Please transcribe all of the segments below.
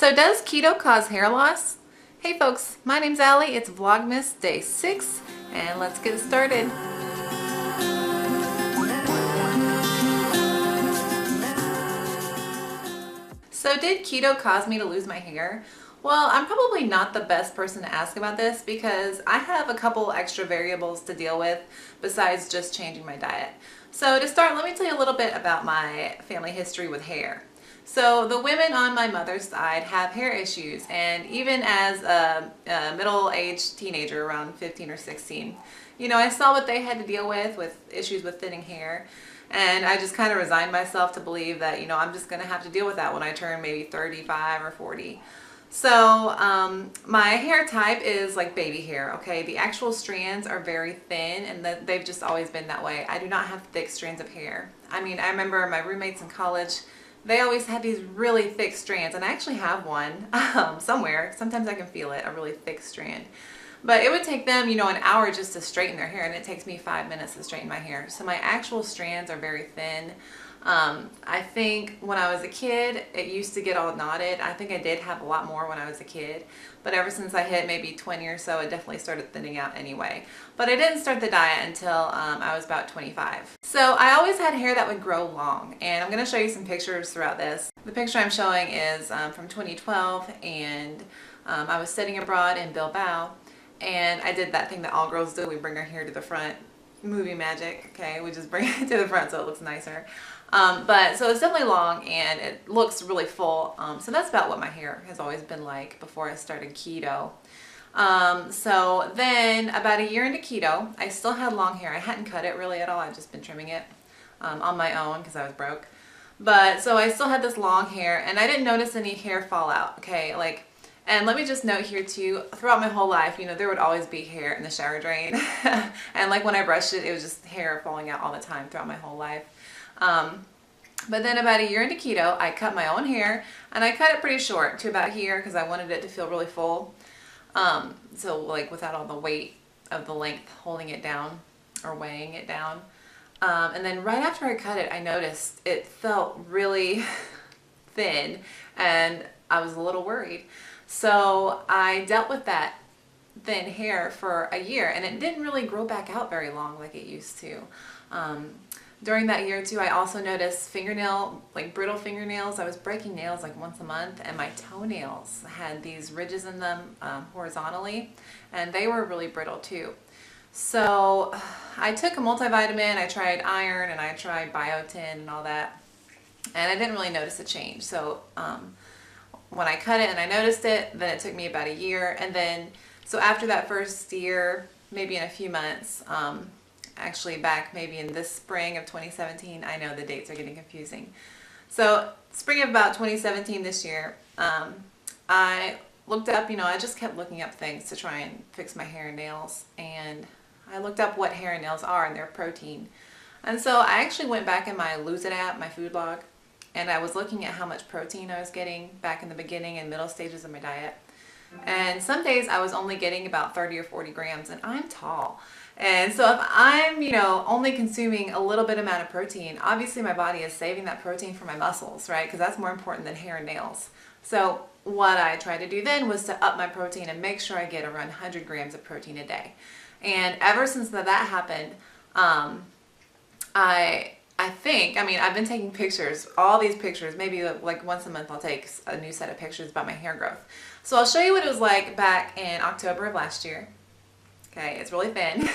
So does keto cause hair loss? Hey folks, my name's Allie, it's Vlogmas Day 6, and let's get started. So did keto cause me to lose my hair? Well, I'm probably not the best person to ask about this because I have a couple extra variables to deal with besides just changing my diet. So to start, let me tell you a little bit about my family history with hair. So the women on my mother's side have hair issues, and even as a middle-aged teenager around 15 or 16, I saw what they had to deal with issues with thinning hair. And I just kind of resigned myself to believe that, I'm just going to have to deal with that when I turn maybe 35 or 40. So my hair type is like baby hair, okay? The actual strands are very thin, and they've just always been that way. I do not have thick strands of hair. I mean, I remember my roommates in college, they always had these really thick strands, and I actually have one somewhere. Sometimes I can feel it, a really thick strand. But it would take them, an hour just to straighten their hair, and it takes me 5 minutes to straighten my hair. So my actual strands are very thin. I think when I was a kid, it used to get all knotted. I think I did have a lot more when I was a kid. But ever since I hit maybe 20 or so, it definitely started thinning out anyway. But I didn't start the diet until I was about 25. So I always had hair that would grow long. And I'm going to show you some pictures throughout this. The picture I'm showing is from 2012, and I was studying abroad in Bilbao. And I did that thing that all girls do. We bring our hair to the front. Movie magic, okay? We just bring it to the front so it looks nicer. But so it's definitely long, and it looks really full. So that's about what my hair has always been like before I started keto. So then about a year into keto, I still had long hair. I hadn't cut it really at all. I've just been trimming it on my own because I was broke. But so I still had this long hair, and I didn't notice any hair fall out, okay? And let me just note here too, throughout my whole life, there would always be hair in the shower drain. And like when I brushed it, it was just hair falling out all the time throughout my whole life. But then about a year into keto, I cut my own hair, and I cut it pretty short to about here because I wanted it to feel really full. So like without all the weight of the length holding it down or weighing it down. And then right after I cut it, I noticed it felt really thin, and I was a little worried. So I dealt with that thin hair for a year, and it didn't really grow back out very long like it used to. During that year too, I also noticed brittle fingernails. I was breaking nails like once a month, and my toenails had these ridges in them horizontally, and they were really brittle too. So I took a multivitamin, I tried iron, and I tried biotin and all that, and I didn't really notice a change. So when I cut it and I noticed it, then it took me about a year. And then, so after that first year, maybe in a few months, actually back maybe in this spring of 2017, I know the dates are getting confusing. So spring of about 2017 this year, I looked up, I just kept looking up things to try and fix my hair and nails. And I looked up what hair and nails are and their protein. And so I actually went back in my Lose It app, my food log, and I was looking at how much protein I was getting back in the beginning and middle stages of my diet. And some days I was only getting about 30 or 40 grams, and I'm tall. And so if I'm, only consuming a little bit amount of protein, obviously my body is saving that protein for my muscles, right? Because that's more important than hair and nails. So what I tried to do then was to up my protein and make sure I get around 100 grams of protein a day. And ever since that happened, I've been taking pictures, all these pictures, maybe like once a month I'll take a new set of pictures about my hair growth. So I'll show you what it was like back in October of last year. Okay, it's really thin.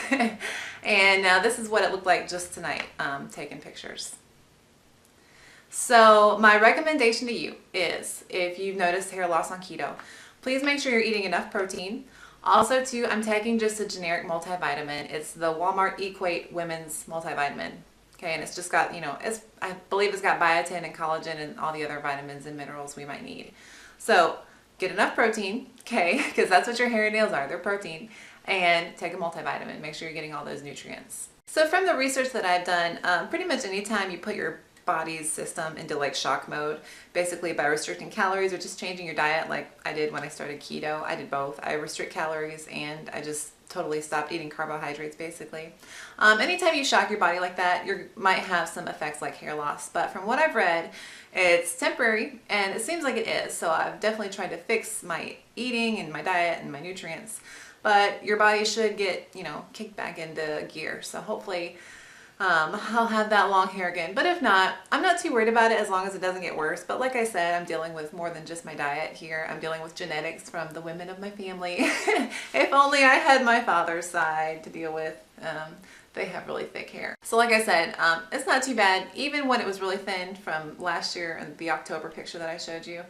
And now this is what it looked like just tonight, taking pictures. So my recommendation to you is, if you've noticed hair loss on keto, please make sure you're eating enough protein. Also too, I'm taking just a generic multivitamin. It's the Walmart Equate Women's Multivitamin. Okay, and it's just got, I believe it's got biotin and collagen and all the other vitamins and minerals we might need. So get enough protein, okay, because that's what your hair and nails are, they're protein, and take a multivitamin. Make sure you're getting all those nutrients. So from the research that I've done, pretty much anytime you put your body's system into like shock mode, basically by restricting calories or just changing your diet like I did when I started keto. I did both. I restrict calories and I just totally stopped eating carbohydrates basically. Anytime you shock your body like that, you might have some effects like hair loss, but from what I've read, it's temporary, and it seems like it is. So I've definitely tried to fix my eating and my diet and my nutrients, but your body should get, you know, kicked back into gear. So hopefully I'll have that long hair again. But if not, I'm not too worried about it as long as it doesn't get worse. But like I said, I'm dealing with more than just my diet here. I'm dealing with genetics from the women of my family. If only I had my father's side to deal with. They have really thick hair. So like I said, it's not too bad. Even when it was really thin from last year and the October picture that I showed you,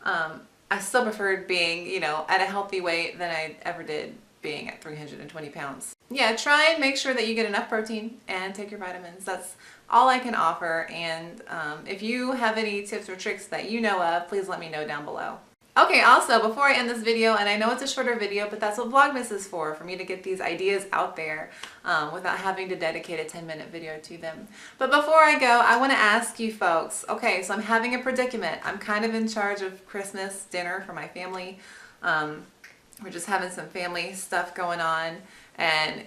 I still preferred being, you know, at a healthy weight than I ever did being at 320 pounds. Yeah, try and make sure that you get enough protein and take your vitamins. That's all I can offer. And if you have any tips or tricks that you know of, please let me know down below. Okay, also, before I end this video, and I know it's a shorter video, but that's what Vlogmas is for me to get these ideas out there without having to dedicate a 10-minute video to them. But before I go, I want to ask you folks, okay, so I'm having a predicament. I'm kind of in charge of Christmas dinner for my family. We're just having some family stuff going on, and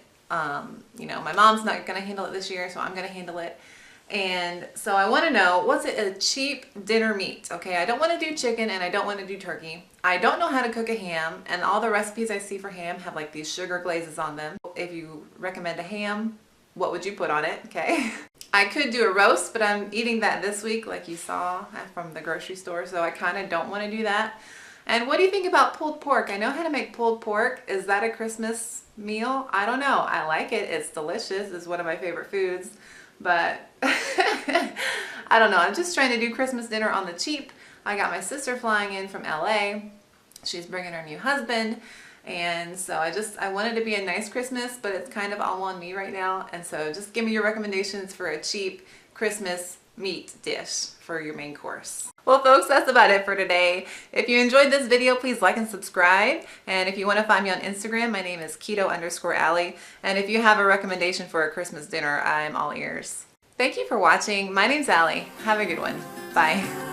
you know, my mom's not going to handle it this year, so I'm going to handle it. And so I want to know, what's a cheap dinner meat? Okay, I don't want to do chicken and I don't want to do turkey. I don't know how to cook a ham, and all the recipes I see for ham have like these sugar glazes on them. If you recommend a ham, what would you put on it? Okay. I could do a roast, but I'm eating that this week like you saw from the grocery store, so I kind of don't want to do that. And what do you think about pulled pork? I know how to make pulled pork. Is that a Christmas meal? I don't know. I like it. It's delicious. It's one of my favorite foods. But I don't know. I'm just trying to do Christmas dinner on the cheap. I got my sister flying in from LA. She's bringing her new husband. And so I wanted to be a nice Christmas, but it's kind of all on me right now. And so just give me your recommendations for a cheap Christmas meat dish for your main course. Well folks, that's about it for today. If you enjoyed this video, please like and subscribe. And if you want to find me on Instagram, my name is Keto_Ally. And if you have a recommendation for a Christmas dinner, I'm all ears. Thank you for watching. My name's Ally. Have a good one. Bye.